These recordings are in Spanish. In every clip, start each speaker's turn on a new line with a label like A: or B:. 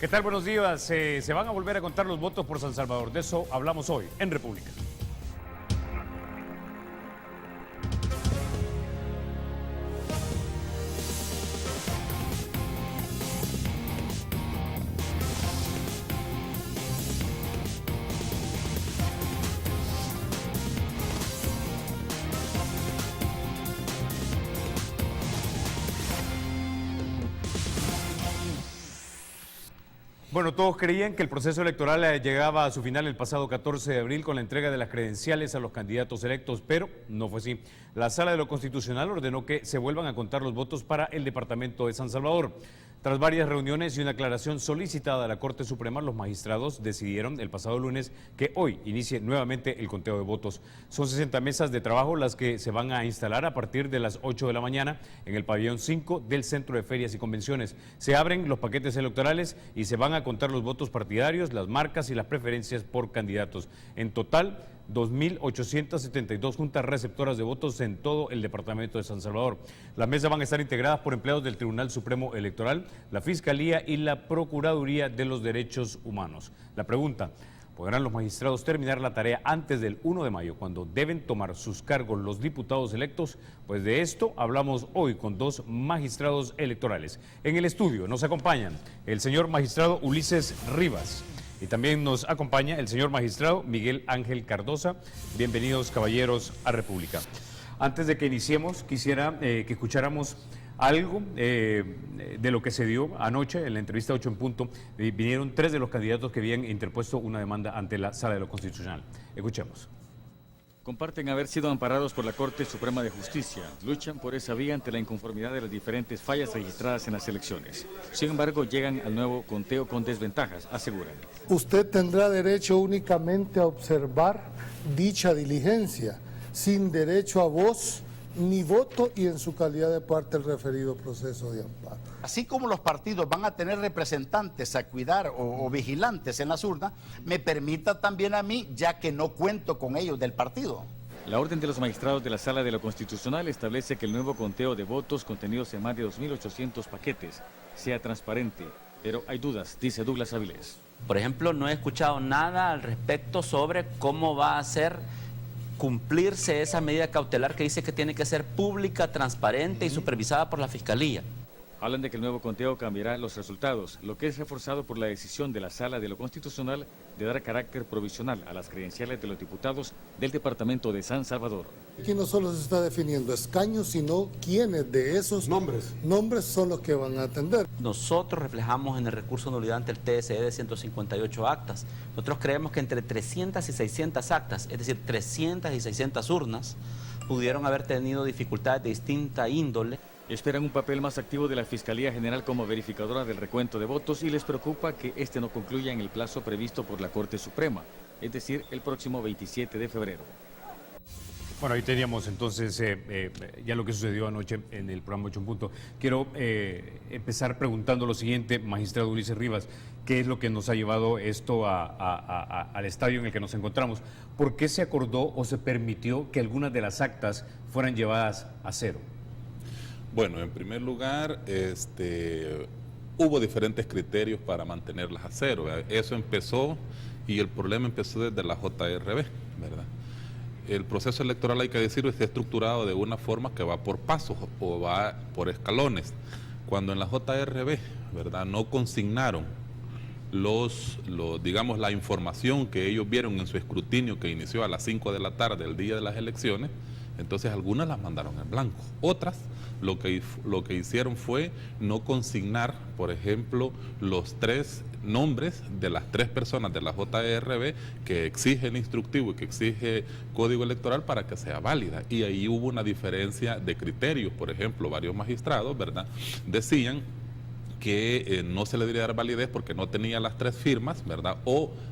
A: ¿Qué tal? Buenos días. Se van a volver a contar los votos por San Salvador. De eso hablamos hoy en República. Bueno, todos creían que el proceso electoral llegaba a su final el pasado 14 de abril con la entrega de las credenciales a los candidatos electos, pero no fue así. La Sala de lo Constitucional ordenó que se vuelvan a contar los votos para el departamento de San Salvador. Tras varias reuniones y una aclaración solicitada a la Corte Suprema, los magistrados decidieron el pasado lunes que hoy inicie nuevamente el conteo de votos. Son 60 mesas de trabajo las que se van a instalar a partir de las 8 de la mañana en el pabellón 5 del Centro de Ferias y Convenciones. Se abren los paquetes electorales y se van a contar los votos partidarios, las marcas y las preferencias por candidatos. En total, 2.872 juntas receptoras de votos en todo el departamento de San Salvador. Las mesas van a estar integradas por empleados del Tribunal Supremo Electoral, la Fiscalía y la Procuraduría de los Derechos Humanos. La pregunta: ¿podrán los magistrados terminar la tarea antes del 1 de mayo, cuando deben tomar sus cargos los diputados electos? Pues de esto hablamos hoy con dos magistrados electorales. En el estudio nos acompañan el señor magistrado Ulises Rivas y también nos acompaña el señor magistrado Miguel Ángel Cardosa. Bienvenidos, caballeros, a República. Antes de que iniciemos, quisiera que escucháramos algo de lo que se dio anoche en la entrevista 8 en punto. Vinieron 3 de los candidatos que habían interpuesto una demanda ante la Sala de lo Constitucional. Escuchemos.
B: Comparten haber sido amparados por la Corte Suprema de Justicia. Luchan por esa vía ante la inconformidad de las diferentes fallas registradas en las elecciones. Sin embargo, llegan al nuevo conteo con desventajas, aseguran.
C: Usted tendrá derecho únicamente a observar dicha diligencia, sin derecho a voz ni voto y en su calidad de parte del referido proceso de amparo.
D: Así como los partidos van a tener representantes a cuidar o vigilantes en las urnas, me permita también a mí, ya que no cuento con ellos del partido.
B: La orden de los magistrados de la Sala de lo Constitucional establece que el nuevo conteo de votos contenidos en más de 2.800 paquetes sea transparente, pero hay dudas, dice Douglas Avilés.
E: Por ejemplo, no he escuchado nada al respecto sobre cómo va a ser cumplirse esa medida cautelar que dice que tiene que ser pública, transparente y supervisada por la Fiscalía.
B: Hablan de que el nuevo conteo cambiará los resultados, lo que es reforzado por la decisión de la Sala de lo Constitucional de dar carácter provisional a las credenciales de los diputados del departamento de San Salvador.
C: Aquí no solo se está definiendo escaños, sino quiénes de esos nombres son los que van a atender.
E: Nosotros reflejamos en el recurso de nulidad ante el TSE de 158 actas. Nosotros creemos que entre 300 y 600 actas, es decir, 300 y 600 urnas, pudieron haber tenido dificultades de distinta índole.
B: Esperan un papel más activo de la Fiscalía General como verificadora del recuento de votos y les preocupa que este no concluya en el plazo previsto por la Corte Suprema, es decir, el próximo 27 de febrero.
A: Bueno, ahí teníamos entonces ya lo que sucedió anoche en el programa 8 en punto. Quiero empezar preguntando lo siguiente, magistrado Ulises Rivas: ¿qué es lo que nos ha llevado esto al estadio en el que nos encontramos? ¿Por qué se acordó o se permitió que algunas de las actas fueran llevadas a cero?
F: Bueno, en primer lugar, hubo diferentes criterios para mantenerlas a cero. Eso empezó y el problema empezó desde la JRB, ¿verdad? El proceso electoral, hay que decirlo, está estructurado de una forma que va por pasos o va por escalones. Cuando en la JRB, ¿verdad?, no consignaron digamos, la información que ellos vieron en su escrutinio que inició a las 5 de la tarde el día de las elecciones, entonces algunas las mandaron en blanco. Otras lo que hicieron fue no consignar, por ejemplo, los 3 nombres de las 3 personas de la JRB que exige el instructivo y que exige código electoral para que sea válida. Y ahí hubo una diferencia de criterios. Por ejemplo, varios magistrados, ¿verdad?, decían que no se le debería dar validez porque no tenía las 3 firmas, ¿verdad?, o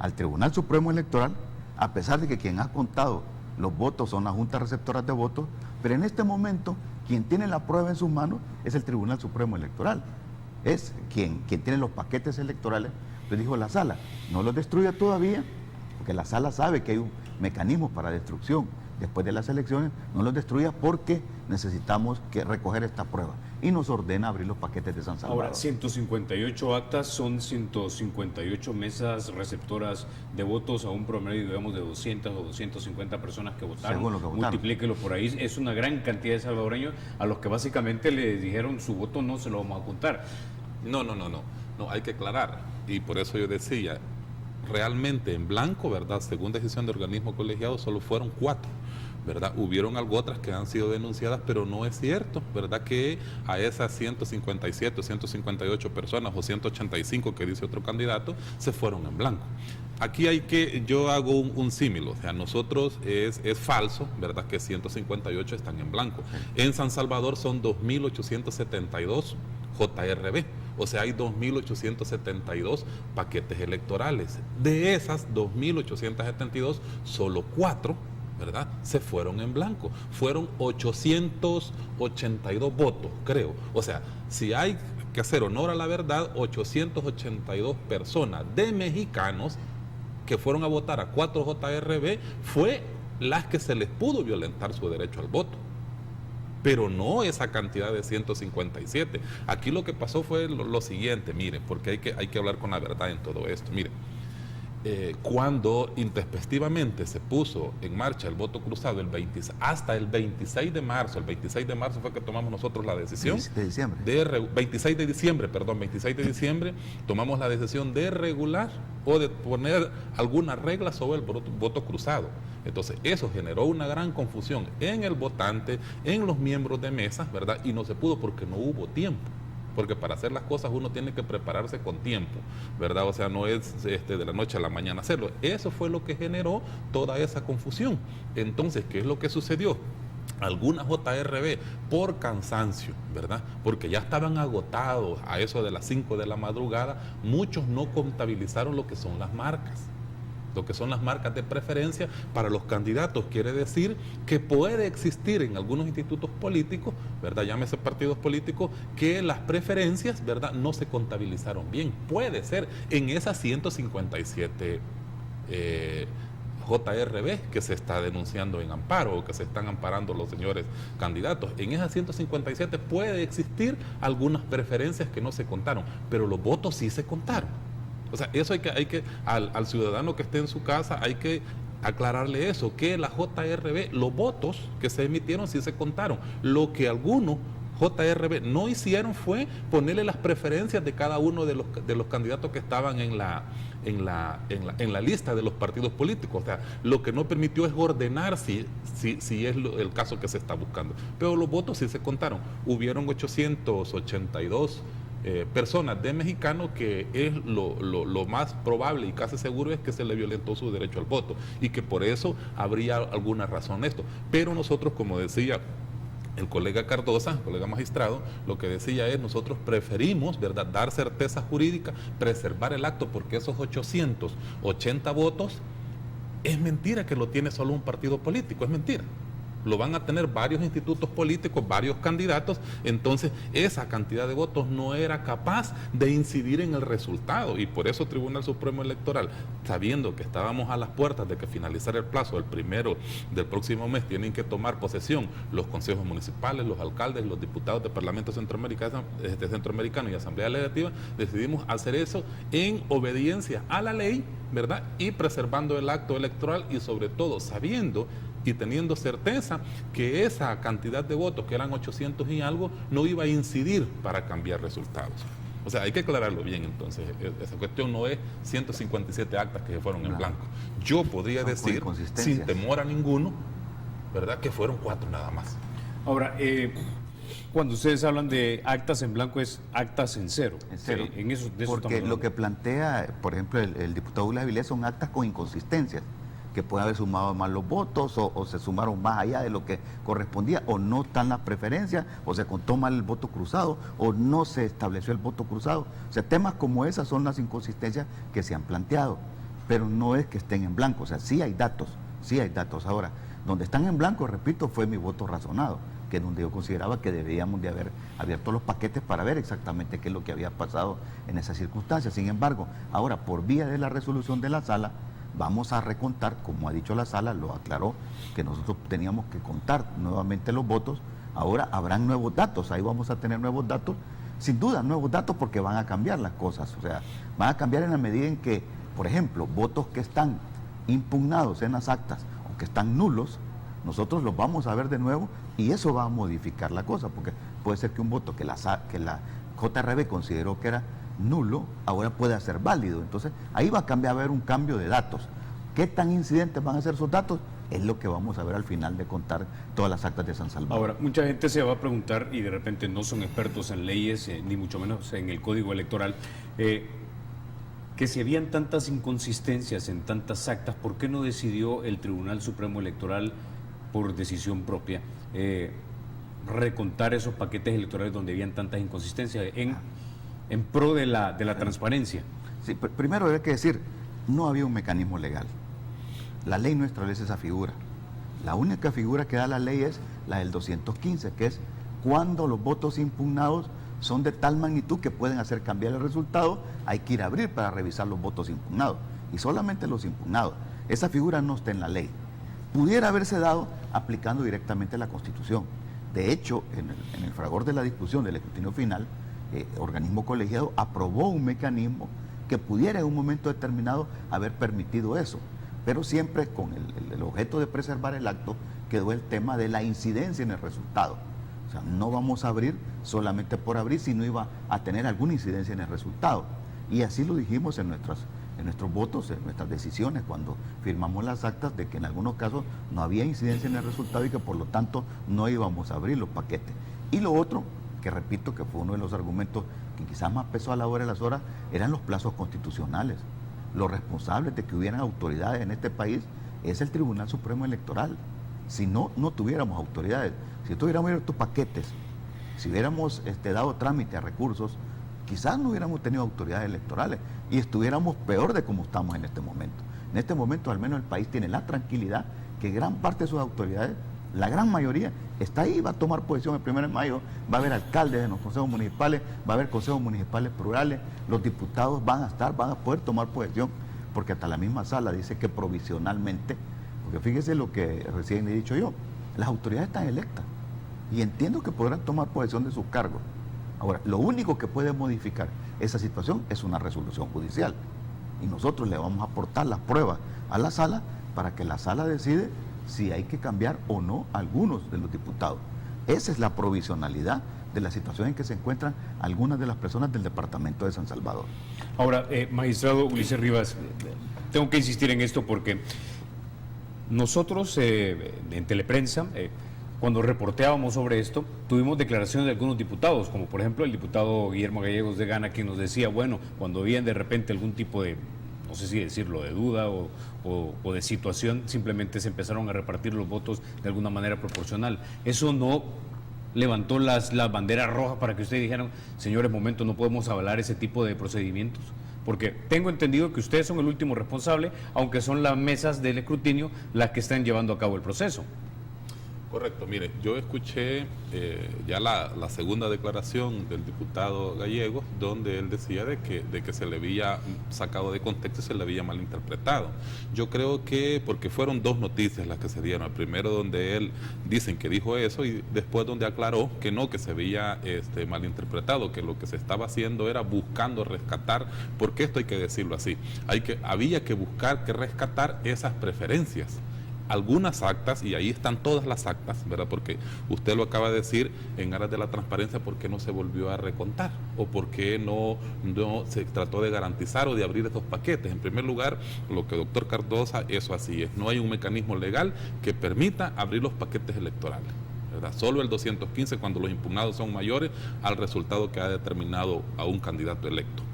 G: al Tribunal Supremo Electoral, a pesar de que quien ha contado los votos son las juntas receptoras de votos, pero en este momento quien tiene la prueba en sus manos es el Tribunal Supremo Electoral, es quien tiene los paquetes electorales. Entonces dijo la sala, no los destruya todavía, porque la sala sabe que hay un mecanismo para destrucción después de las elecciones, no los destruya porque necesitamos recoger esta prueba. Y nos ordena abrir los paquetes de San Salvador.
A: Ahora, 158 actas son 158 mesas receptoras de votos a un promedio, digamos, de 200 o 250 personas que votaron.
G: Según lo que votaron.
A: Multiplíquelo por ahí. Es una gran cantidad de salvadoreños a los que básicamente le dijeron su voto no se lo vamos a contar.
F: No, hay que aclarar. Y por eso yo decía, realmente en blanco, ¿verdad? Según decisión de organismo colegiado, solo fueron 4. ¿Verdad? Hubieron algo otras que han sido denunciadas, pero no es cierto, ¿verdad? Que a esas 157 o 158 personas o 185 que dice otro candidato, se fueron en blanco. Aquí yo hago un símil, o sea, nosotros es falso, ¿verdad? Que 158 están en blanco. En San Salvador son 2.872 JRB. O sea, hay 2.872 paquetes electorales. De esas 2.872, solo 4, ¿verdad?, se fueron en blanco. Fueron 882 votos, creo. O sea, si hay que hacer honor a la verdad, 882 personas de mexicanos que fueron a votar a 4 JRB fue las que se les pudo violentar su derecho al voto. Pero no esa cantidad de 157. Aquí lo que pasó fue lo siguiente, miren, porque hay que hablar con la verdad en todo esto. Miren, cuando intempestivamente se puso en marcha el voto cruzado hasta el 26 de marzo, el 26 de marzo fue que tomamos nosotros la decisión. 26 de diciembre tomamos la decisión de regular o de poner algunas reglas sobre el voto cruzado. Entonces eso generó una gran confusión en el votante, en los miembros de mesas, ¿verdad? Y no se pudo porque no hubo tiempo. Porque para hacer las cosas uno tiene que prepararse con tiempo, ¿verdad? O sea, no es de la noche a la mañana hacerlo. Eso fue lo que generó toda esa confusión. Entonces, ¿qué es lo que sucedió? Algunas JRB por cansancio, ¿verdad? Porque ya estaban agotados a eso de las 5 de la madrugada, muchos no contabilizaron lo que son las marcas. Lo que son las marcas de preferencia para los candidatos. Quiere decir que puede existir en algunos institutos políticos, ¿verdad? Llámese partidos políticos, que las preferencias, ¿verdad?, no se contabilizaron bien. Puede ser en esas 157 JRB que se está denunciando en amparo o que se están amparando los señores candidatos. En esas 157 puede existir algunas preferencias que no se contaron, pero los votos sí se contaron. O sea, eso hay que al ciudadano que esté en su casa, hay que aclararle eso, que la JRB, los votos que se emitieron sí se contaron. Lo que algunos JRB no hicieron fue ponerle las preferencias de cada uno de los candidatos que estaban en la lista de los partidos políticos. O sea, lo que no permitió es ordenar si es el caso que se está buscando. Pero los votos sí se contaron. Hubieron 882 personas de mexicanos, que es lo más probable y casi seguro es que se le violentó su derecho al voto y que por eso habría alguna razón esto. Pero nosotros, como decía el colega Cardosa, el colega magistrado, lo que decía es, nosotros preferimos, ¿verdad?, dar certeza jurídica, preservar el acto, porque esos 880 votos es mentira que lo tiene solo un partido político, es mentira. Lo van a tener varios institutos políticos, varios candidatos. Entonces esa cantidad de votos no era capaz de incidir en el resultado, y por eso Tribunal Supremo Electoral, sabiendo que estábamos a las puertas de que finalizara el plazo el 1 del próximo mes, tienen que tomar posesión los consejos municipales, los alcaldes, los diputados del Parlamento Centroamericano y Asamblea Legislativa, decidimos hacer eso en obediencia a la ley, ¿verdad?, y preservando el acto electoral, y sobre todo sabiendo y teniendo certeza que esa cantidad de votos, que eran 800 y algo, no iba a incidir para cambiar resultados. O sea, hay que aclararlo bien. Entonces, esa cuestión no es 157 actas que se fueron en blanco. Yo podría decir, sin temor a ninguno, ¿verdad?, que fueron 4 nada más.
A: Ahora, cuando ustedes hablan de actas en blanco, es actas en cero.
G: En cero.
A: En eso, de eso
G: porque lo que plantea, por ejemplo, el diputado Douglas Avilés, son actas con inconsistencias, que puede haber sumado más los votos o se sumaron más allá de lo que correspondía, o no están las preferencias, o se contó mal el voto cruzado, o no se estableció el voto cruzado. O sea, temas como esas son las inconsistencias que se han planteado. pero no es que estén en blanco, o sea, sí hay datos. Ahora, donde están en blanco, repito, fue mi voto razonado, que es donde yo consideraba que deberíamos de haber abierto los paquetes para ver exactamente qué es lo que había pasado en esas circunstancias. Sin embargo, ahora, por vía de la resolución de la sala, vamos a recontar, como ha dicho la sala, lo aclaró, que nosotros teníamos que contar nuevamente los votos. Ahora habrán nuevos datos, ahí vamos a tener nuevos datos, sin duda nuevos datos, porque van a cambiar las cosas, o sea, van a cambiar en la medida en que, por ejemplo, votos que están impugnados en las actas o que están nulos, nosotros los vamos a ver de nuevo y eso va a modificar la cosa, porque puede ser que un voto que la JRB consideró que era nulo, ahora puede ser válido. Entonces, ahí va a haber un cambio de datos. ¿Qué tan incidentes van a ser esos datos? Es lo que vamos a ver al final de contar todas las actas de San Salvador.
A: Ahora, mucha gente se va a preguntar, y de repente no son expertos en leyes, ni mucho menos en el Código Electoral, que si habían tantas inconsistencias en tantas actas, ¿por qué no decidió el Tribunal Supremo Electoral, por decisión propia, recontar esos paquetes electorales donde habían tantas inconsistencias en pro de la transparencia?
G: Sí, primero hay que decir, no había un mecanismo legal. La ley no establece esa figura. La única figura que da la ley es la del 215, que es cuando los votos impugnados son de tal magnitud que pueden hacer cambiar el resultado, hay que ir a abrir para revisar los votos impugnados, y solamente los impugnados. Esa figura no está en la ley. Pudiera haberse dado aplicando directamente la Constitución. De hecho, en el fragor de la discusión del escrutinio final, organismo colegiado aprobó un mecanismo que pudiera en un momento determinado haber permitido eso, pero siempre con el objeto de preservar el acto quedó el tema de la incidencia en el resultado. O sea, no vamos a abrir solamente por abrir, sino iba a tener alguna incidencia en el resultado. Y así lo dijimos en nuestros votos, en nuestras decisiones, cuando firmamos las actas, de que en algunos casos no había incidencia en el resultado y que por lo tanto no íbamos a abrir los paquetes. Y lo otro, que repito que fue uno de los argumentos que quizás más pesó a la hora de las horas, eran los plazos constitucionales. Los responsables de que hubieran autoridades en este país es el Tribunal Supremo Electoral. Si no, no tuviéramos autoridades. Si tuviéramos abierto paquetes, si hubiéramos dado trámite a recursos, quizás no hubiéramos tenido autoridades electorales y estuviéramos peor de como estamos en este momento. En este momento al menos el país tiene la tranquilidad que gran parte de sus autoridades, la gran mayoría, está ahí, va a tomar posesión el 1 de mayo, va a haber alcaldes en los consejos municipales, va a haber consejos municipales plurales, los diputados van a poder tomar posesión, porque hasta la misma sala dice que provisionalmente, porque fíjese lo que recién he dicho yo, las autoridades están electas y entiendo que podrán tomar posesión de sus cargos. Ahora, lo único que puede modificar esa situación es una resolución judicial y nosotros le vamos a aportar las pruebas a la sala para que la sala decide si hay que cambiar o no a algunos de los diputados. Esa es la provisionalidad de la situación en que se encuentran algunas de las personas del departamento de San Salvador.
A: Ahora, magistrado Ulises Rivas, tengo que insistir en esto porque nosotros en Teleprensa, cuando reporteábamos sobre esto, tuvimos declaraciones de algunos diputados, como por ejemplo el diputado Guillermo Gallegos de Gana, que nos decía, bueno, cuando veían de repente algún tipo de, no sé si decirlo, de duda o de situación, simplemente se empezaron a repartir los votos de alguna manera proporcional. Eso no levantó las banderas rojas para que ustedes dijeran, señores, momento, no podemos avalar ese tipo de procedimientos. Porque tengo entendido que ustedes son el último responsable, aunque son las mesas del escrutinio las que están llevando a cabo el proceso.
F: Correcto, mire, yo escuché ya la segunda declaración del diputado Gallegos, donde él decía de que se le había sacado de contexto y se le había malinterpretado. Yo creo que, porque fueron dos noticias las que se dieron, el primero donde él dicen que dijo eso y después donde aclaró que no, que se había malinterpretado, que lo que se estaba haciendo era buscando rescatar, porque esto hay que decirlo así, había que buscar que rescatar esas preferencias. Algunas actas, y ahí están todas las actas, ¿verdad? Porque usted lo acaba de decir, en aras de la transparencia, ¿por qué no se volvió a recontar? ¿O por qué no se trató de garantizar o de abrir estos paquetes? En primer lugar, lo que doctor Cardosa, eso así es. No hay un mecanismo legal que permita abrir los paquetes electorales, ¿verdad? Solo el 215 cuando los impugnados son mayores al resultado que ha determinado a un candidato electo.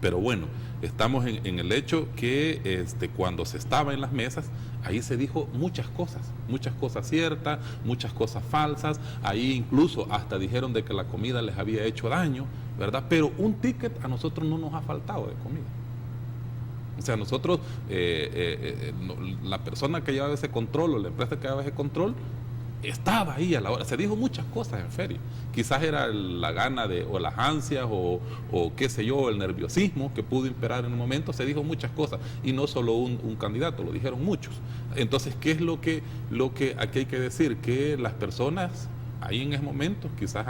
F: Pero bueno, estamos en el hecho que cuando se estaba en las mesas, ahí se dijo muchas cosas ciertas, muchas cosas falsas, ahí incluso hasta dijeron de que la comida les había hecho daño, ¿verdad? Pero un ticket a nosotros no nos ha faltado de comida. O sea, nosotros, la persona que llevaba ese control o la empresa que llevaba ese control, estaba ahí a la hora. Se dijo muchas cosas en feria. Quizás era la gana o las ansias o qué sé yo, el nerviosismo que pudo imperar en un momento. Se dijo muchas cosas y no solo un candidato, lo dijeron muchos. Entonces, ¿qué es lo que aquí hay que decir? Que las personas ahí en ese momento, quizás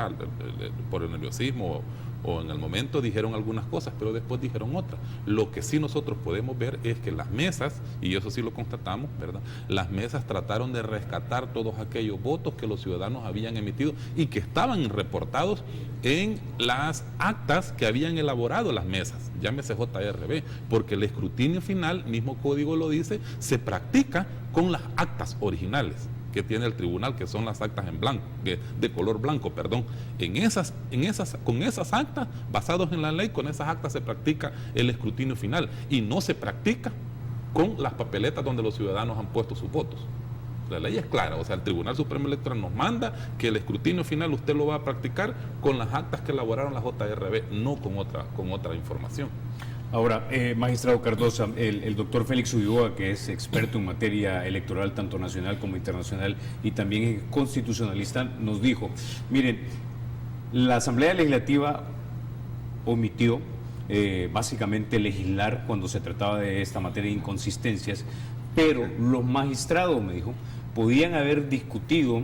F: por el nerviosismo o en el momento dijeron algunas cosas, pero después dijeron otras. Lo que sí nosotros podemos ver es que las mesas, y eso sí lo constatamos, ¿verdad? Las mesas trataron de rescatar todos aquellos votos que los ciudadanos habían emitido y que estaban reportados en las actas que habían elaborado las mesas, llámese JRB, porque el escrutinio final, mismo código lo dice, se practica con las actas originales que tiene el tribunal, que son las actas en blanco, de color blanco, perdón. Con esas actas, basados en la ley, con esas actas se practica el escrutinio final y no se practica con las papeletas donde los ciudadanos han puesto sus votos. La ley es clara, o sea, el Tribunal Supremo Electoral nos manda que el escrutinio final usted lo va a practicar con las actas que elaboraron las JRB, no con otra información.
A: Ahora, magistrado Cardosa, el doctor Félix Ulloa, que es experto en materia electoral tanto nacional como internacional y también es constitucionalista, nos dijo, miren, la Asamblea Legislativa omitió básicamente legislar cuando se trataba de esta materia de inconsistencias, pero los magistrados, me dijo, podían haber discutido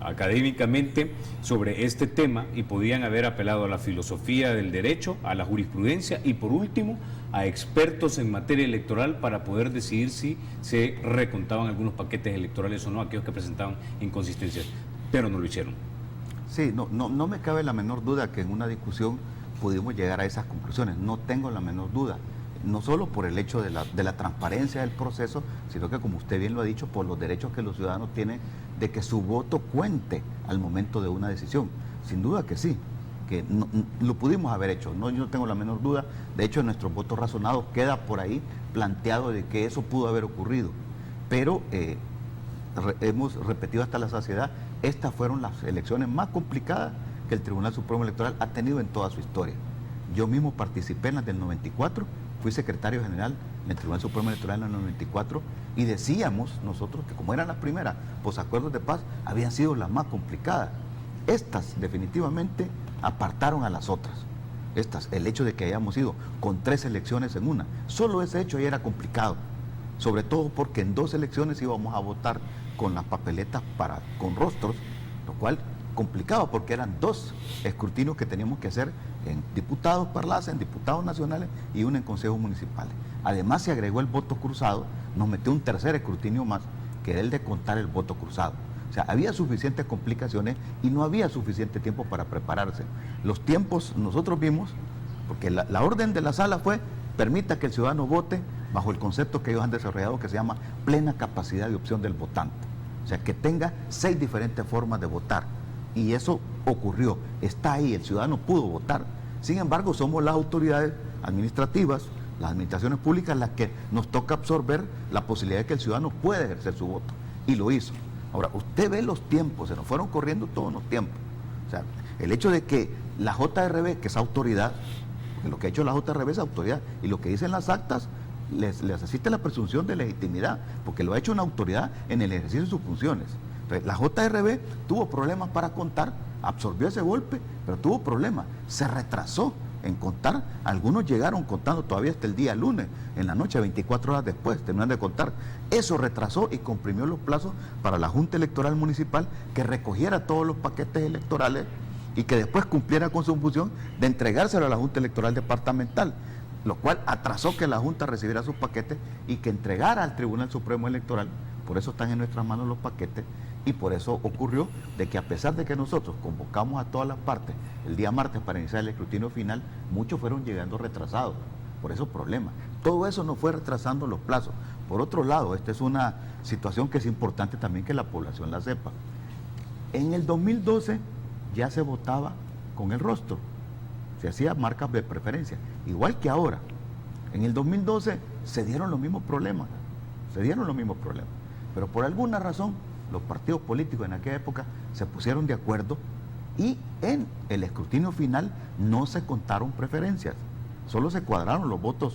A: académicamente sobre este tema y podían haber apelado a la filosofía del derecho, a la jurisprudencia y por último a expertos en materia electoral para poder decidir si se recontaban algunos paquetes electorales o no, aquellos que presentaban inconsistencias, pero no lo hicieron.
G: Sí, no me cabe la menor duda que en una discusión pudimos llegar a esas conclusiones, no tengo la menor duda. No solo por el hecho de la transparencia del proceso, sino que, como usted bien lo ha dicho, por los derechos que los ciudadanos tienen de que su voto cuente al momento de una decisión. Sin duda que sí, que lo pudimos haber hecho, yo no tengo la menor duda. De hecho, en nuestros votos razonados queda por ahí planteado de que eso pudo haber ocurrido. Pero hemos repetido hasta la saciedad, estas fueron las elecciones más complicadas que el Tribunal Supremo Electoral ha tenido en toda su historia. Yo mismo participé en las del 94, fui secretario general en el Tribunal Supremo Electoral en el 94 y decíamos nosotros que como eran las primeras posacuerdos de paz, habían sido las más complicadas. Estas definitivamente apartaron a las otras. El hecho de que hayamos ido con 3 elecciones en una, solo ese hecho ya era complicado, sobre todo porque en 2 elecciones íbamos a votar con las papeletas con rostros, lo cual complicado porque eran 2 escrutinios que teníamos que hacer en diputados parlaces, en diputados nacionales y uno en consejos municipales. Además se agregó el voto cruzado, nos metió un 3er escrutinio más, que era el de contar el voto cruzado. O sea, había suficientes complicaciones y no había suficiente tiempo para prepararse. Los tiempos nosotros vimos, porque la orden de la sala fue, permita que el ciudadano vote bajo el concepto que ellos han desarrollado que se llama plena capacidad de opción del votante. O sea, que tenga 6 diferentes formas de votar. Y eso ocurrió, está ahí, el ciudadano pudo votar. Sin embargo, somos las autoridades administrativas, las administraciones públicas, las que nos toca absorber la posibilidad de que el ciudadano pueda ejercer su voto. Y lo hizo. Ahora, usted ve los tiempos, se nos fueron corriendo todos los tiempos. O sea, el hecho de que la JRB, que es autoridad, porque lo que ha hecho la JRB es autoridad, y lo que dicen las actas, les asiste la presunción de legitimidad, porque lo ha hecho una autoridad en el ejercicio de sus funciones. Entonces, la JRB tuvo problemas para contar, absorbió ese golpe, pero tuvo problemas, se retrasó en contar. Algunos llegaron contando todavía hasta el día lunes, en la noche, 24 horas después, terminaron de contar. Eso retrasó y comprimió los plazos para la Junta Electoral Municipal que recogiera todos los paquetes electorales y que después cumpliera con su función de entregárselo a la Junta Electoral Departamental, lo cual atrasó que la Junta recibiera sus paquetes y que entregara al Tribunal Supremo Electoral. Por eso están en nuestras manos los paquetes y por eso ocurrió de que a pesar de que nosotros convocamos a todas las partes el día martes para iniciar el escrutinio final, muchos fueron llegando retrasados, por esos problemas. Todo eso nos fue retrasando los plazos. Por otro lado, esta es una situación que es importante también que la población la sepa. En el 2012 ya se votaba con el rostro, se hacía marcas de preferencia, igual que ahora. En el 2012 se dieron los mismos problemas, pero por alguna razón los partidos políticos en aquella época se pusieron de acuerdo y en el escrutinio final no se contaron preferencias, solo se cuadraron los votos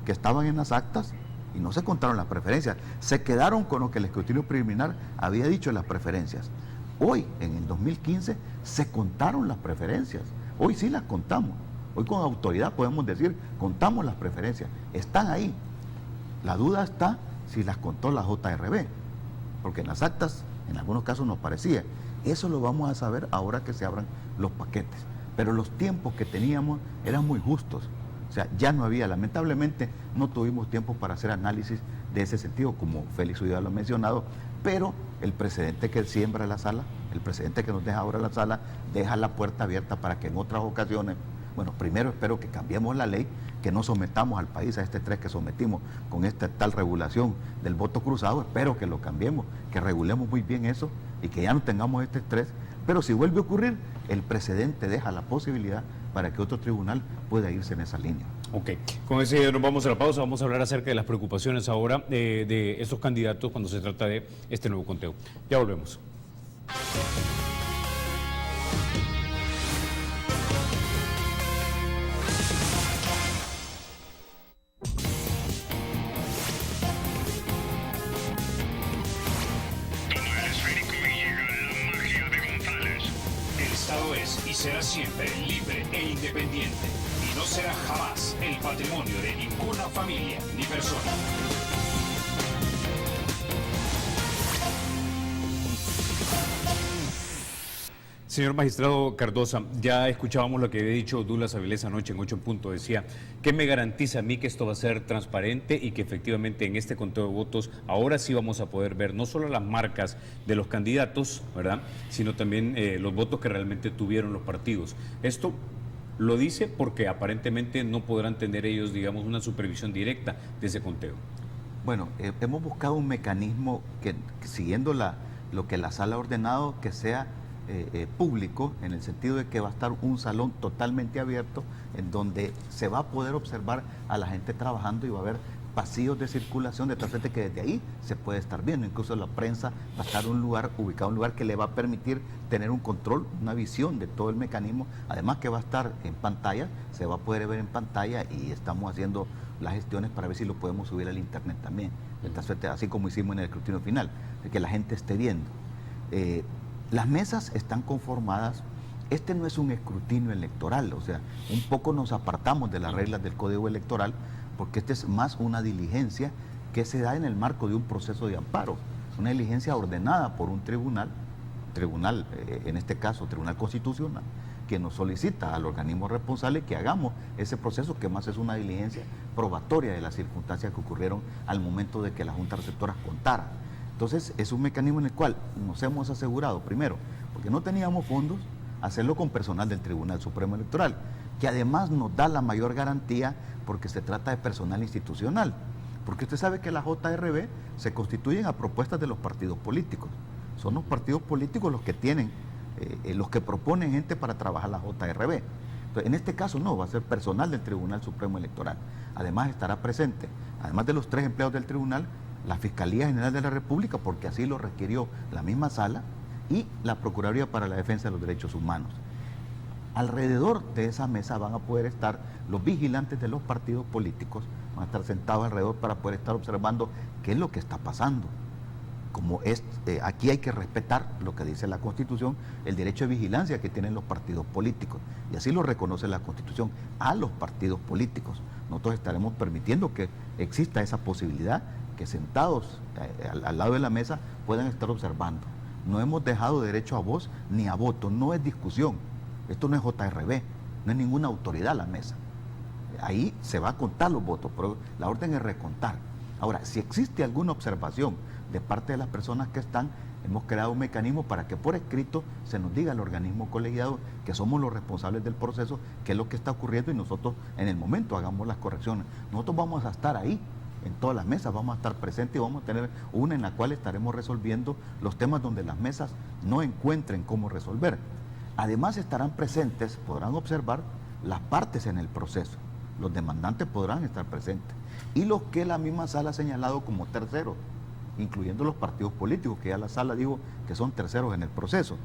G: que estaban en las actas y no se contaron las preferencias. Se quedaron con lo que el escrutinio preliminar había dicho en las preferencias. Hoy, en el 2015, se contaron las preferencias. Hoy sí las contamos. Hoy con autoridad podemos decir, contamos las preferencias. Están ahí. La duda está si las contó la JRB, porque en las actas, en algunos casos nos parecía. Eso lo vamos a saber ahora que se abran los paquetes. Pero los tiempos que teníamos eran muy justos. O sea, ya no había, lamentablemente, no tuvimos tiempo para hacer análisis de ese sentido, como Félix Ulloa lo ha mencionado, pero el precedente que siembra la sala, el precedente que nos deja ahora la sala, deja la puerta abierta para que en otras ocasiones, bueno, primero espero que cambiemos la ley, que no sometamos al país a este estrés que sometimos con esta tal regulación del voto cruzado, espero que lo cambiemos, que regulemos muy bien eso y que ya no tengamos este estrés, pero si vuelve a ocurrir, el precedente deja la posibilidad para que otro tribunal pueda irse en esa línea.
A: Ok, con ese nos vamos a la pausa, vamos a hablar acerca de las preocupaciones ahora de estos candidatos cuando se trata de este nuevo conteo. Ya volvemos.
H: Toma el esférico y llega la magia de González. El Estado es y será siempre libre e independiente. Y no será jamás el patrimonio de ninguna familia ni persona.
A: Señor magistrado Cardosa, ya escuchábamos lo que había dicho Douglas Avilés anoche en 8 en punto. Decía, ¿qué me garantiza a mí que esto va a ser transparente y que efectivamente en este conteo de votos ahora sí vamos a poder ver no solo las marcas de los candidatos, ¿verdad?, sino también los votos que realmente tuvieron los partidos? Esto lo dice porque aparentemente no podrán tener ellos, digamos, una supervisión directa de ese conteo.
G: Bueno, hemos buscado un mecanismo que siguiendo lo que la sala ha ordenado, que sea público, en el sentido de que va a estar un salón totalmente abierto en donde se va a poder observar a la gente trabajando y va a haber pasillos de circulación de tal suerte que desde ahí se puede estar viendo. Incluso la prensa va a estar ubicado en un lugar que le va a permitir tener un control, una visión de todo el mecanismo. Además que va a estar en pantalla, se va a poder ver en pantalla y estamos haciendo las gestiones para ver si lo podemos subir al internet también, de tal suerte, así como hicimos en el escrutinio final, de que la gente esté viendo. Las mesas están conformadas, este no es un escrutinio electoral, o sea, un poco nos apartamos de las reglas del Código Electoral, porque este es más una diligencia que se da en el marco de un proceso de amparo, una diligencia ordenada por un tribunal, en este caso Tribunal Constitucional, que nos solicita al organismo responsable que hagamos ese proceso, que más es una diligencia probatoria de las circunstancias que ocurrieron al momento de que la Junta Receptora contara. Entonces, es un mecanismo en el cual nos hemos asegurado, primero, porque no teníamos fondos, hacerlo con personal del Tribunal Supremo Electoral, que además nos da la mayor garantía porque se trata de personal institucional. Porque usted sabe que la JRB se constituyen a propuestas de los partidos políticos. Son los partidos políticos los que tienen, los que proponen gente para trabajar la JRB. Entonces, en este caso no, va a ser personal del Tribunal Supremo Electoral. Además estará presente, además de los 3 empleados del tribunal, la Fiscalía General de la República, porque así lo requirió la misma sala, y la Procuraduría para la Defensa de los Derechos Humanos. Alrededor de esa mesa van a poder estar los vigilantes de los partidos políticos, van a estar sentados alrededor para poder estar observando qué es lo que está pasando. Como aquí hay que respetar lo que dice la Constitución, el derecho de vigilancia que tienen los partidos políticos, y así lo reconoce la Constitución a los partidos políticos. Nosotros estaremos permitiendo que exista esa posibilidad, que sentados al lado de la mesa puedan estar observando. No hemos dejado derecho a voz ni a voto, no es discusión. Esto no es JRB, no es ninguna autoridad la mesa. Ahí se va a contar los votos, pero la orden es recontar. Ahora, si existe alguna observación de parte de las personas que están, hemos creado un mecanismo para que por escrito se nos diga al organismo colegiado que somos los responsables del proceso, qué es lo que está ocurriendo, y nosotros en el momento hagamos las correcciones. Nosotros vamos a estar ahí, en todas las mesas, vamos a estar presentes y vamos a tener una en la cual estaremos resolviendo los temas donde las mesas no encuentren cómo resolver. Además estarán presentes, podrán observar las partes en el proceso, los demandantes podrán estar presentes, y los que la misma sala ha señalado como terceros, incluyendo los partidos políticos, que ya la sala dijo que son terceros en el proceso.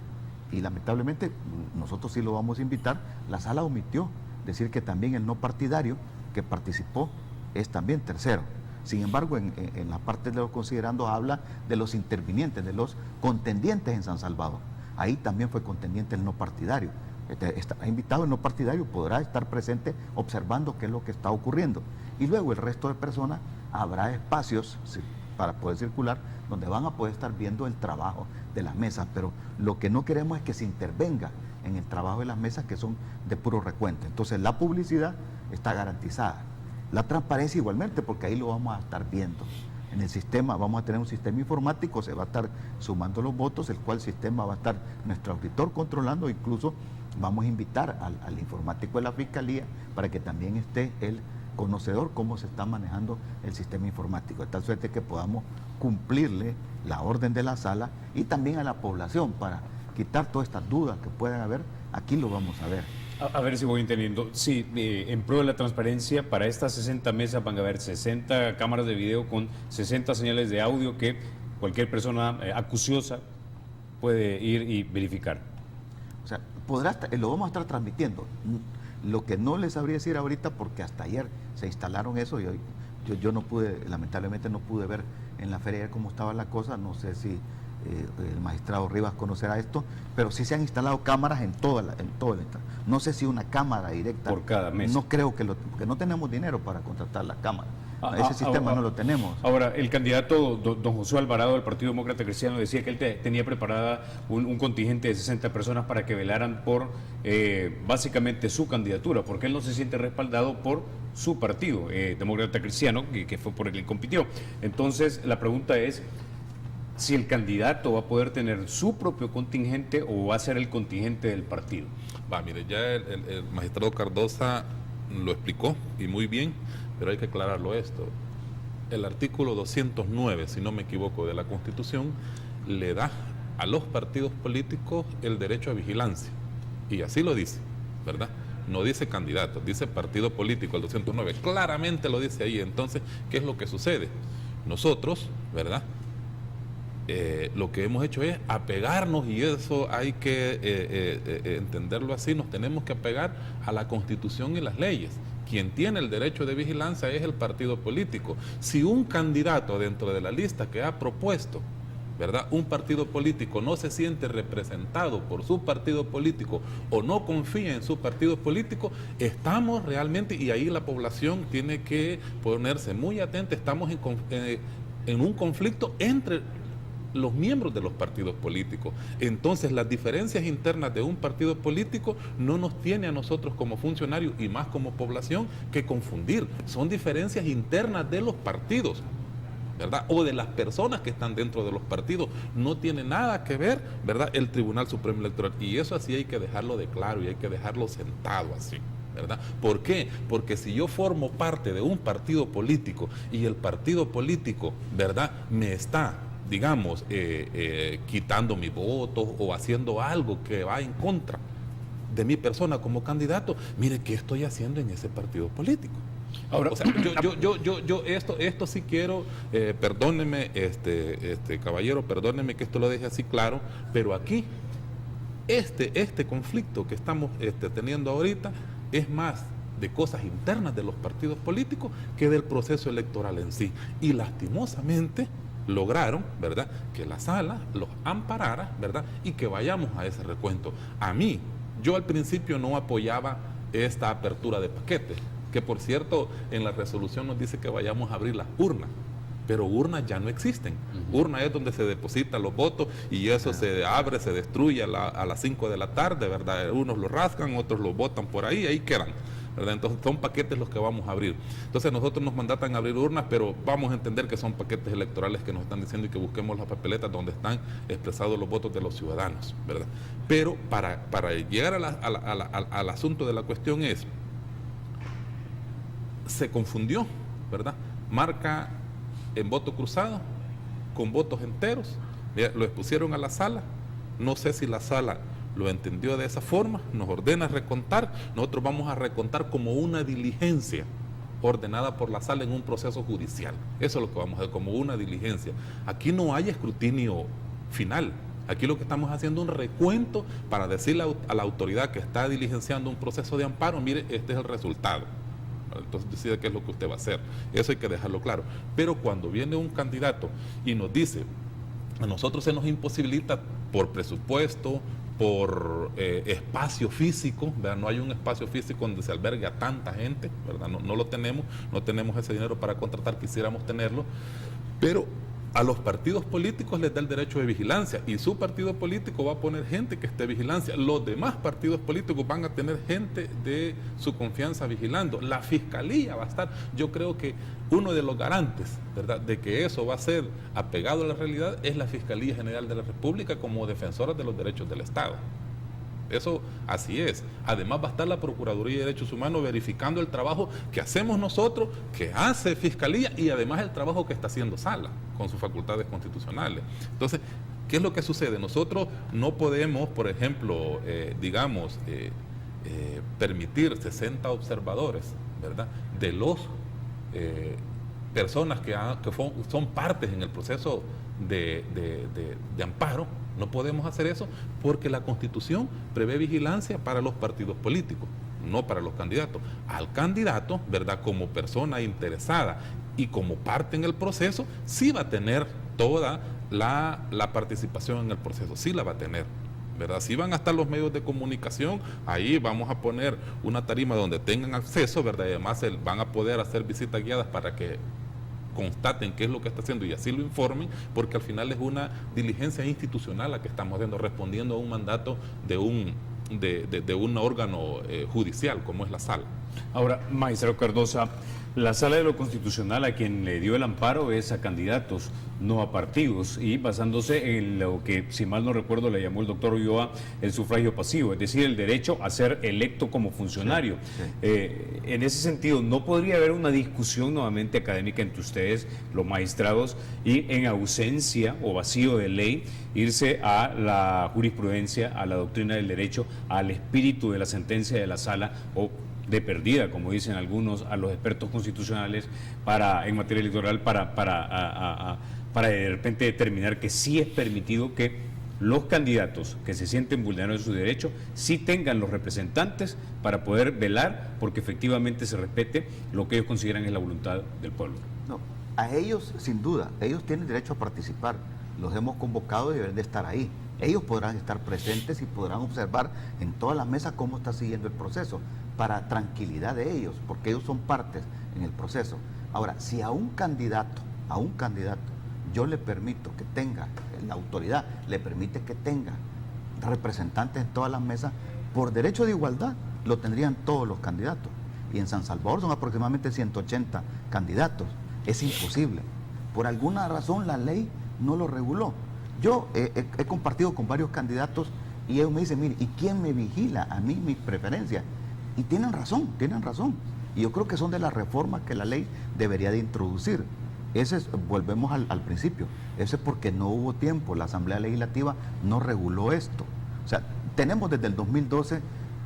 G: Y lamentablemente nosotros sí lo vamos a invitar. La sala omitió decir que también el no partidario que participó es también tercero. Sin embargo, en la parte de los considerandos habla de los intervinientes, de los contendientes en San Salvador. Ahí también fue contendiente el no partidario. Está invitado el no partidario, podrá estar presente observando qué es lo que está ocurriendo. Y luego el resto de personas habrá espacios para poder circular donde van a poder estar viendo el trabajo de las mesas. Pero lo que no queremos es que se intervenga en el trabajo de las mesas, que son de puro recuento. Entonces la publicidad está garantizada. La transparencia igualmente, porque ahí lo vamos a estar viendo. En el sistema vamos a tener un sistema informático, se va a estar sumando los votos, el cual sistema va a estar nuestro auditor controlando. Incluso vamos a invitar al informático de la Fiscalía para que también esté el conocedor cómo se está manejando el sistema informático, de tal suerte que podamos cumplirle la orden de la sala y también a la población para quitar todas estas dudas que puedan haber. Aquí lo vamos a ver.
A: A ver si voy entendiendo. Sí, en pro de la transparencia, para estas 60 mesas van a haber 60 cámaras de video con 60 señales de audio que cualquier persona acuciosa puede ir y verificar.
G: O sea, lo vamos a estar transmitiendo. Lo que no les sabría decir ahorita, porque hasta ayer se instalaron eso y hoy yo no pude, lamentablemente no pude ver en la feria cómo estaba la cosa. No sé si el magistrado Rivas conocerá esto, pero sí se han instalado cámaras en todo el estado. No sé si una cámara directa
A: por cada mes.
G: No creo porque no tenemos dinero para contratar las cámaras. Ese sistema no lo tenemos.
A: Ahora, el candidato don Josué Alvarado del Partido Demócrata Cristiano decía que él tenía preparada un contingente de 60 personas para que velaran por básicamente su candidatura, porque él no se siente respaldado por su partido Demócrata Cristiano, que fue por el que compitió. Entonces, la pregunta es si el candidato va a poder tener su propio contingente o va a ser el contingente del partido.
F: Mire, ya el magistrado Cardosa lo explicó y muy bien, pero hay que aclararlo esto. El artículo 209, si no me equivoco, de la Constitución le da a los partidos políticos el derecho a vigilancia, y así lo dice, ¿verdad? No dice candidato, dice partido político, el 209, claramente lo dice ahí. Entonces, ¿qué es lo que sucede? Nosotros, ¿verdad?, lo que hemos hecho es apegarnos, y eso hay que entenderlo así, nos tenemos que apegar a la Constitución y las leyes. Quien tiene el derecho de vigilancia es el partido político. Si un candidato dentro de la lista que ha propuesto, ¿verdad?, un partido político no se siente representado por su partido político o no confía en su partido político, estamos realmente, y ahí la población tiene que ponerse muy atenta, estamos en un conflicto entre los miembros de los partidos políticos. Entonces, las diferencias internas de un partido político no nos tiene a nosotros como funcionarios y más como población que confundir. Son diferencias internas de los partidos, ¿verdad?, o de las personas que están dentro de los partidos. No tiene nada que ver, ¿verdad?, el Tribunal Supremo Electoral. Y eso así hay que dejarlo de claro y hay que dejarlo sentado así, ¿verdad? ¿Por qué? Porque si yo formo parte de un partido político y el partido político, ¿verdad?, me está, digamos, quitando mi voto o haciendo algo que va en contra de mi persona como candidato, mire, ¿qué estoy haciendo en ese partido político? Ahora, o sea, yo esto sí quiero, perdóneme, caballero, perdóneme que esto lo deje así claro, pero aquí, este conflicto que estamos teniendo ahorita es más de cosas internas de los partidos políticos que del proceso electoral en sí. Y lastimosamente lograron, ¿verdad?, que la sala los amparara, ¿verdad?, y que vayamos a ese recuento. A mí, yo al principio no apoyaba esta apertura de paquetes, que por cierto en la resolución nos dice que vayamos a abrir las urnas, pero urnas ya no existen. Urna es donde se depositan los votos y eso se abre, se destruye a las 5 de la tarde, ¿verdad? Unos lo rascan, otros lo botan por ahí quedan, ¿verdad? Entonces son paquetes los que vamos a abrir. Entonces nosotros nos mandatan a abrir urnas, pero vamos a entender que son paquetes electorales que nos están diciendo y que busquemos las papeletas donde están expresados los votos de los ciudadanos, ¿verdad? Pero para llegar al asunto de la cuestión se confundió, ¿verdad? Marca en voto cruzado con votos enteros, lo expusieron a la sala. No sé si la sala lo entendió de esa forma, nos ordena recontar, nosotros vamos a recontar como una diligencia ordenada por la sala en un proceso judicial. Eso es lo que vamos a hacer, como una diligencia. Aquí no hay escrutinio final. Aquí lo que estamos haciendo es un recuento para decirle a la autoridad que está diligenciando un proceso de amparo, mire, este es el resultado, Entonces decide qué es lo que usted va a hacer. Eso hay que dejarlo claro. Pero cuando viene un candidato y nos dice, a nosotros se nos imposibilita por presupuesto, por espacio físico, ¿verdad? No hay un espacio físico donde se albergue a tanta gente, ¿verdad? No lo tenemos, no tenemos ese dinero para contratar, quisiéramos tenerlo, pero a los partidos políticos les da el derecho de vigilancia y su partido político va a poner gente que esté vigilancia. Los demás partidos políticos van a tener gente de su confianza vigilando. La fiscalía va a estar, yo creo que uno de los garantes, ¿verdad?, de que eso va a ser apegado a la realidad es la Fiscalía General de la República como defensora de los derechos del Estado. Eso así es. Además va a estar la Procuraduría de Derechos Humanos verificando el trabajo que hacemos nosotros, que hace Fiscalía y además el trabajo que está haciendo Sala con sus facultades constitucionales. Entonces, ¿qué es lo que sucede? Nosotros no podemos, por ejemplo, permitir 60 observadores, ¿verdad?, de los personas que son partes en el proceso de amparo. No podemos hacer eso porque la Constitución prevé vigilancia para los partidos políticos, no para los candidatos. Al candidato, ¿verdad?, como persona interesada y como parte en el proceso, sí va a tener toda la participación en el proceso, sí la va a tener, ¿verdad? Sí van a estar los medios de comunicación, ahí vamos a poner una tarima donde tengan acceso, ¿verdad? Y además van a poder hacer visitas guiadas para que constaten qué es lo que está haciendo y así lo informen, porque al final es una diligencia institucional la que estamos haciendo, respondiendo a un mandato de un órgano judicial como es la Sala.
A: Ahora, magistrado Cardosa, la Sala de lo Constitucional a quien le dio el amparo es a candidatos, no a partidos, y basándose en lo que, si mal no recuerdo, le llamó el doctor Ulloa el sufragio pasivo, es decir, el derecho a ser electo como funcionario. Sí. En ese sentido, ¿no podría haber una discusión nuevamente académica entre ustedes, los magistrados, y en ausencia o vacío de ley, irse a la jurisprudencia, a la doctrina del derecho, al espíritu de la sentencia de la Sala, o de perdida, como dicen algunos, a los expertos constitucionales en materia electoral para de repente determinar que sí es permitido que los candidatos que se sienten vulnerados de su derecho sí tengan los representantes para poder velar porque efectivamente se respete lo que ellos consideran es la voluntad del pueblo?
G: No, a ellos sin duda, ellos tienen derecho a participar, los hemos convocado y deben de estar ahí. Ellos podrán estar presentes y podrán observar en todas las mesas cómo está siguiendo el proceso, para tranquilidad de ellos, porque ellos son partes en el proceso. Ahora, si a un candidato, yo le permito que tenga, la autoridad le permite que tenga representantes en todas las mesas, por derecho de igualdad, lo tendrían todos los candidatos. Y en San Salvador son aproximadamente 180 candidatos. Es imposible. Por alguna razón la ley no lo reguló. Yo he compartido con varios candidatos y ellos me dicen, mire, ¿y quién me vigila a mí mis preferencias? Y tienen razón. Y yo creo que son de las reformas que la ley debería de introducir. Volvemos al principio, ese es porque no hubo tiempo, la Asamblea Legislativa no reguló esto. O sea, tenemos desde el 2012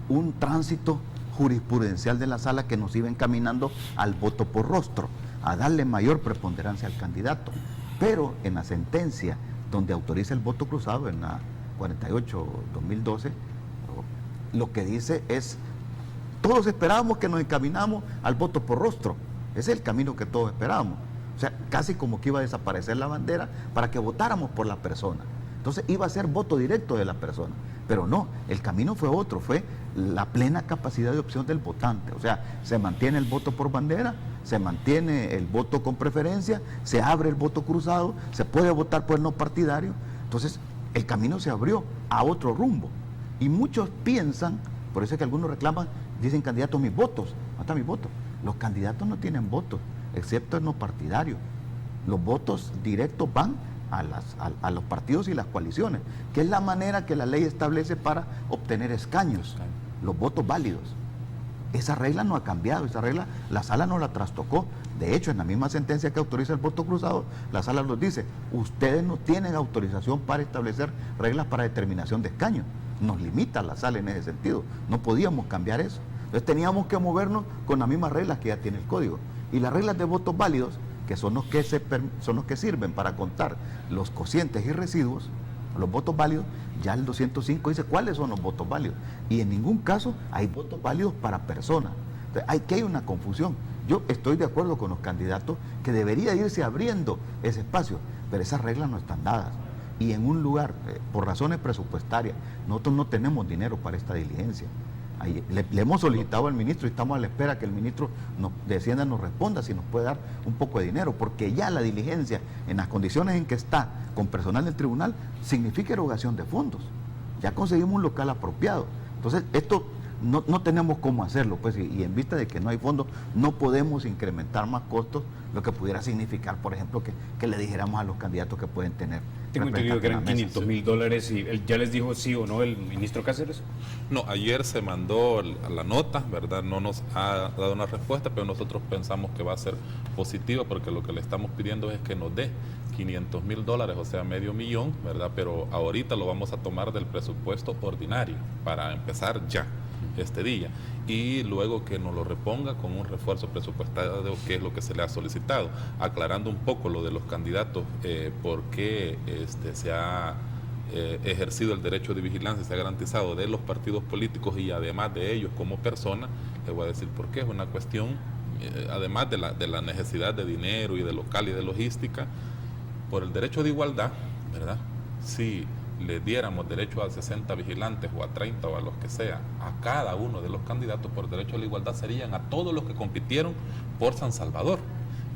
G: un tránsito jurisprudencial de la Sala que nos iba encaminando al voto por rostro, a darle mayor preponderancia al candidato. Pero en la sentencia donde autoriza el voto cruzado, en la 48-2012, lo que dice es: todos esperábamos que nos encaminamos al voto por rostro. Ese es el camino que todos esperábamos. O sea, casi como que iba a desaparecer la bandera para que votáramos por la persona. Entonces iba a ser voto directo de la persona. Pero no, el camino fue otro, fue la plena capacidad de opción del votante. O sea, se mantiene el voto por bandera, se mantiene el voto con preferencia, se abre el voto cruzado, se puede votar por el no partidario. Entonces, el camino se abrió a otro rumbo. Y muchos piensan, por eso es que algunos reclaman, dicen candidatos, mis votos. ¿Dónde están mis votos? Los candidatos no tienen votos, excepto el no partidario. Los votos directos van a los partidos y las coaliciones, que es la manera que la ley establece para obtener escaños, los votos válidos. Esa regla no ha cambiado, esa regla la Sala no la trastocó. De hecho, en la misma sentencia que autoriza el voto cruzado, la Sala nos dice, ustedes no tienen autorización para establecer reglas para determinación de escaños. Nos limita la Sala en ese sentido, no podíamos cambiar eso. Entonces teníamos que movernos con las mismas reglas que ya tiene el código. Y las reglas de votos válidos, que son los que sirven para contar los cocientes y residuos, los votos válidos, ya el 205 dice cuáles son los votos válidos. Y en ningún caso hay votos válidos para personas. Que hay una confusión. Yo estoy de acuerdo con los candidatos que debería irse abriendo ese espacio, pero esas reglas no están dadas. Y en un lugar, por razones presupuestarias, nosotros no tenemos dinero para esta diligencia. Le hemos solicitado al ministro y estamos a la espera que el ministro de Hacienda nos responda si nos puede dar un poco de dinero, porque ya la diligencia, en las condiciones en que está con personal del tribunal, significa erogación de fondos. Ya conseguimos un local apropiado. Entonces, esto no tenemos cómo hacerlo, pues, y en vista de que no hay fondos, no podemos incrementar más costos, lo que pudiera significar, por ejemplo, que le dijéramos a los candidatos que pueden tener.
A: Tengo entendido que eran $500,000 y ya les dijo sí o no el ministro Cáceres.
F: No, ayer se mandó la nota, ¿verdad? No nos ha dado una respuesta, pero nosotros pensamos que va a ser positiva porque lo que le estamos pidiendo es que nos dé $500,000, o sea, $500,000, ¿verdad? Pero ahorita lo vamos a tomar del presupuesto ordinario para empezar ya este día y luego que nos lo reponga con un refuerzo presupuestario, que es lo que se le ha solicitado, aclarando un poco lo de los candidatos, por qué se ha ejercido el derecho de vigilancia, se ha garantizado de los partidos políticos y además de ellos como personas. Les voy a decir por qué. Es una cuestión, además de la necesidad de dinero y de local y de logística, por el derecho de igualdad, ¿verdad? Si le diéramos derecho a 60 vigilantes o a 30 o a los que sea, a cada uno de los candidatos por derecho a la igualdad, serían a todos los que compitieron por San Salvador.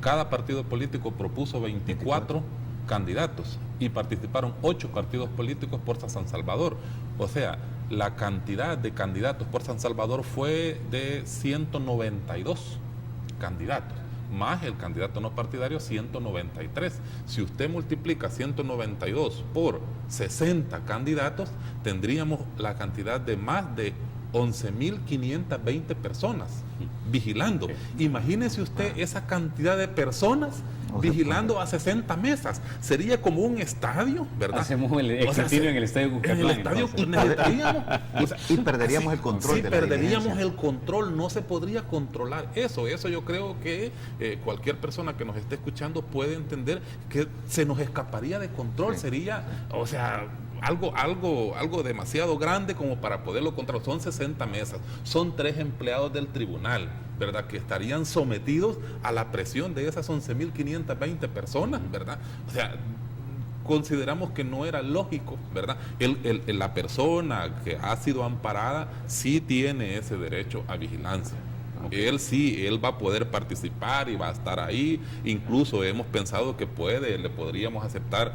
F: Cada partido político propuso 24 candidatos y participaron 8 partidos políticos por San Salvador. O sea, la cantidad de candidatos por San Salvador fue de 192 candidatos. Más el candidato no partidario, 193. Si usted multiplica 192 por 60 candidatos, tendríamos la cantidad de más de 11.520 personas vigilando. Imagínese usted esa cantidad de personas vigilando a 60 mesas. Sería como un estadio, ¿verdad?
A: Hacemos el exatinio en el estadio Cucatlán.
F: En el estadio necesitaríamos,
G: y perderíamos el control.
F: Sí,
G: de la
F: perderíamos
G: diligencia.
F: el control, no se podría controlar eso. Eso yo creo que cualquier persona que nos esté escuchando puede entender que se nos escaparía de control. Sí. Sería, o sea, algo demasiado grande como para poderlo controlar. Son 60 mesas, son 3 empleados del tribunal, ¿verdad? Que estarían sometidos a la presión de esas 11.520 personas, ¿verdad? O sea, consideramos que no era lógico, ¿verdad? La persona que ha sido amparada sí tiene ese derecho a vigilancia. Okay. Él va a poder participar y va a estar ahí. Incluso hemos pensado que le podríamos aceptar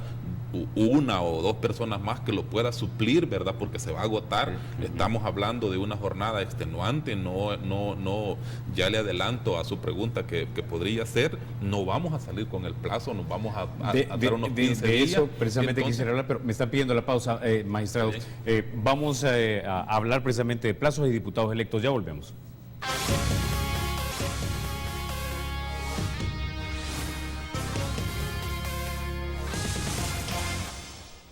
F: 1 o 2 personas más que lo pueda suplir, ¿verdad? Porque se va a agotar. Estamos hablando de una jornada extenuante. No, ya le adelanto a su pregunta que podría ser, no vamos a salir con el plazo, nos vamos a dar unos 15 días.
A: Eso precisamente quisiera hablar, pero me están pidiendo la pausa, magistrado. Sí. Vamos a hablar precisamente de plazos y diputados electos. Ya volvemos.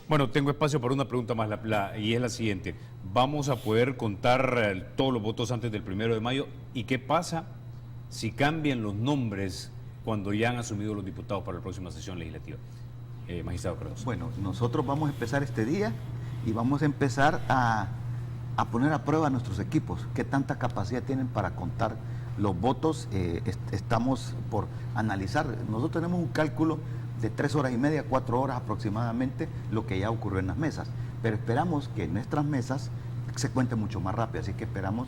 A: Bueno, tengo espacio para una pregunta más y es la siguiente. ¿Vamos a poder contar todos los votos antes del 1 de mayo? ¿Y qué pasa si cambian los nombres cuando ya han asumido los diputados para la próxima sesión legislativa? Magistrado Cardoso.
G: Bueno, nosotros vamos a empezar este día y vamos a empezar a poner a prueba a nuestros equipos. ¿Qué tanta capacidad tienen para contar los votos? Estamos por analizar. Nosotros tenemos un cálculo de 3 horas y media, 4 horas aproximadamente, lo que ya ocurrió en las mesas. Pero esperamos que en nuestras mesas se cuente mucho más rápido, así que esperamos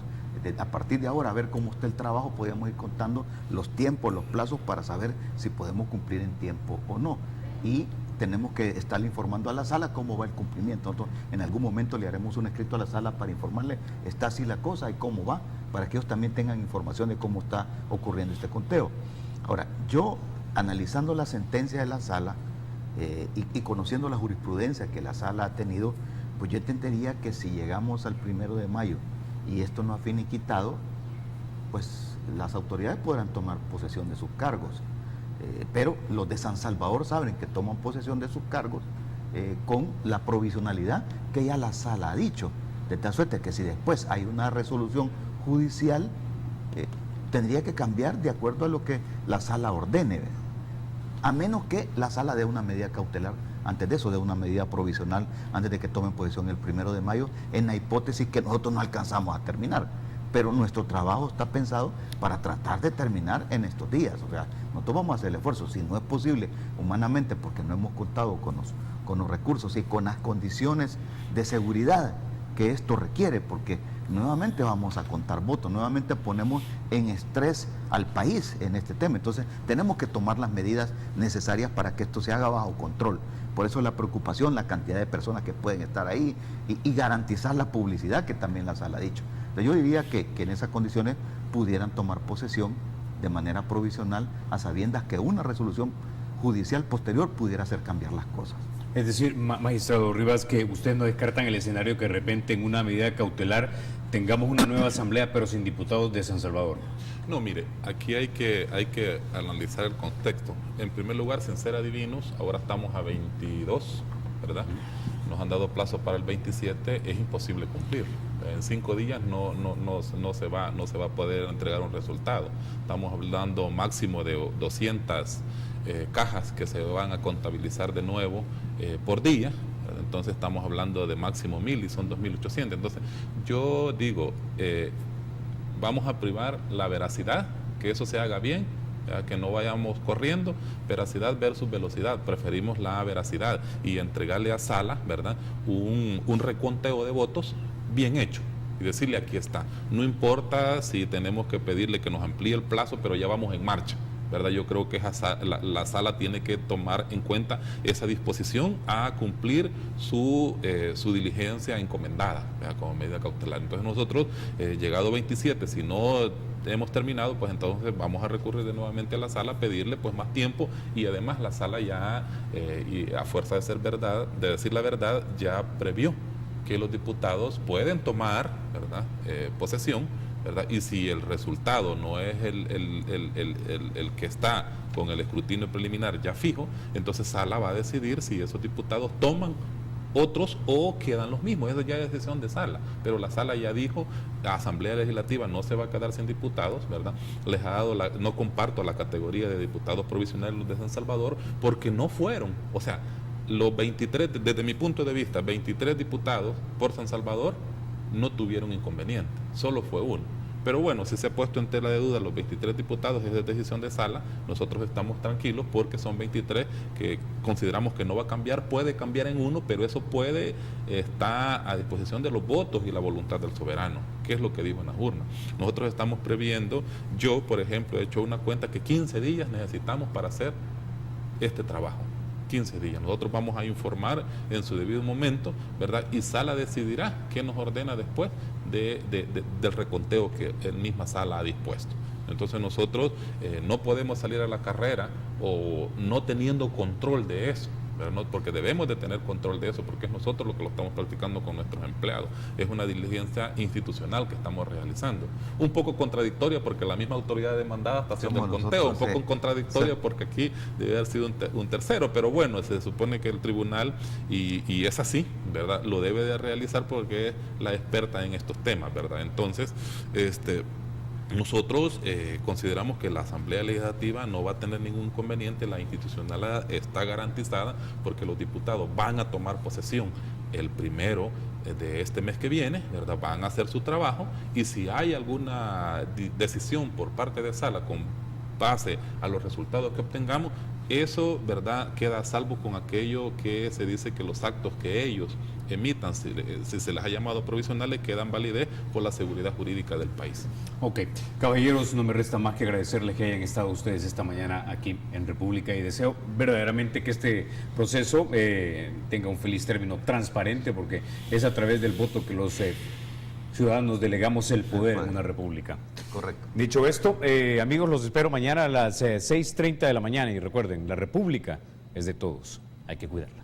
G: a partir de ahora a ver cómo está el trabajo, podemos ir contando los tiempos, los plazos para saber si podemos cumplir en tiempo o no. Y tenemos que estar informando a la sala cómo va el cumplimiento. Nosotros en algún momento le haremos un escrito a la sala para informarle, está así la cosa y cómo va, para que ellos también tengan información de cómo está ocurriendo este conteo. Ahora, yo analizando la sentencia de la sala y conociendo la jurisprudencia que la sala ha tenido, pues yo entendería que si llegamos al 1 de mayo y esto no ha finiquitado, pues las autoridades podrán tomar posesión de sus cargos. Pero los de San Salvador saben que toman posesión de sus cargos con la provisionalidad que ya la sala ha dicho. De tal suerte que si después hay una resolución judicial, tendría que cambiar de acuerdo a lo que la sala ordene, a menos que la sala dé una medida cautelar antes de eso, de una medida provisional antes de que tomen posesión el 1 de mayo, en la hipótesis que nosotros no alcanzamos a terminar. pero nuestro trabajo está pensado para tratar de terminar en estos días. O sea, nosotros vamos a hacer el esfuerzo, si no es posible humanamente, porque no hemos contado con los recursos y con las condiciones de seguridad que esto requiere, porque nuevamente vamos a contar votos, nuevamente ponemos en estrés al país en este tema. Entonces tenemos que tomar las medidas necesarias para que esto se haga bajo control. Por eso la preocupación, la cantidad de personas que pueden estar ahí y garantizar la publicidad que también la sala ha dicho. Entonces, yo diría que en esas condiciones pudieran tomar posesión de manera provisional, a sabiendas que una resolución judicial posterior pudiera hacer cambiar las cosas.
A: Es decir, magistrado Rivas, que ustedes no descartan el escenario que de repente en una medida cautelar tengamos una nueva asamblea pero sin diputados de San Salvador.
F: No, mire, aquí hay que analizar el contexto. En primer lugar, sin ser adivinos, ahora estamos a 22, ¿verdad? Nos han dado plazo para el 27, es imposible cumplir. En 5 días no se va a poder entregar un resultado. Estamos hablando máximo de 200 cajas que se van a contabilizar de nuevo por día. Entonces estamos hablando de máximo 1000 y son 2800. Entonces yo digo, vamos a privar la veracidad, que eso se haga bien, que no vayamos corriendo, veracidad versus velocidad. Preferimos la veracidad y entregarle a Sala, ¿verdad?, un reconteo de votos bien hecho y decirle aquí está. No importa si tenemos que pedirle que nos amplíe el plazo, pero ya vamos en marcha, ¿verdad? Yo creo que la sala tiene que tomar en cuenta esa disposición a cumplir su diligencia encomendada, ¿verdad?, como medida cautelar. Entonces nosotros, llegado 27, si no hemos terminado, pues entonces vamos a recurrir de nuevamente a la sala, pedirle pues más tiempo, y además la sala ya, y a fuerza de ser verdad, de decir la verdad, ya previó que los diputados pueden tomar, ¿verdad?, posesión, ¿verdad? Y si el resultado no es el que está con el escrutinio preliminar ya fijo, entonces Sala va a decidir si esos diputados toman otros o quedan los mismos. Eso ya es decisión de Sala, pero la Sala ya dijo, la Asamblea Legislativa no se va a quedar sin diputados, ¿verdad? Les ha dado no comparto la categoría de diputados provisionales de San Salvador, porque no fueron, o sea, los 23, desde mi punto de vista, 23 diputados por San Salvador no tuvieron inconveniente, solo fue uno. Pero bueno, si se ha puesto en tela de duda los 23 diputados, es de decisión de Sala, nosotros estamos tranquilos porque son 23 que consideramos que no va a cambiar, puede cambiar en uno, pero eso está a disposición de los votos y la voluntad del soberano, que es lo que dijo en las urnas. Nosotros estamos previendo, yo por ejemplo he hecho una cuenta que 15 días necesitamos para hacer este trabajo. 15 días. Nosotros vamos a informar en su debido momento, ¿verdad? Y Sala decidirá qué nos ordena después del reconteo que el misma Sala ha dispuesto. Entonces nosotros no podemos salir a la carrera o no teniendo control de eso, ¿verdad? No, porque debemos de tener control de eso, porque es nosotros lo que lo estamos practicando con nuestros empleados. Es una diligencia institucional que estamos realizando. Un poco contradictoria porque la misma autoridad demandada está haciendo el conteo, un poco contradictoria porque aquí debe haber sido un tercero, pero bueno, se supone que el tribunal, y es así, ¿verdad?, lo debe de realizar porque es la experta en estos temas, ¿verdad? Entonces, nosotros consideramos que la Asamblea Legislativa no va a tener ningún inconveniente, la institucionalidad está garantizada porque los diputados van a tomar posesión el 1 de este mes que viene, ¿verdad?, van a hacer su trabajo, y si hay alguna decisión por parte de Sala con base a los resultados que obtengamos, eso, ¿verdad?, queda a salvo con aquello que se dice que los actos que ellos emitan, si se les ha llamado provisionales, quedan validez por la seguridad jurídica del país.
A: Ok, caballeros, no me resta más que agradecerles que hayan estado ustedes esta mañana aquí en República, y deseo verdaderamente que este proceso tenga un feliz término, transparente, porque es a través del voto que los ciudadanos delegamos el poder en una república.
G: Correcto.
A: Dicho esto, amigos, los espero mañana a las 6:30 de la mañana, y recuerden, la república es de todos, hay que cuidarla.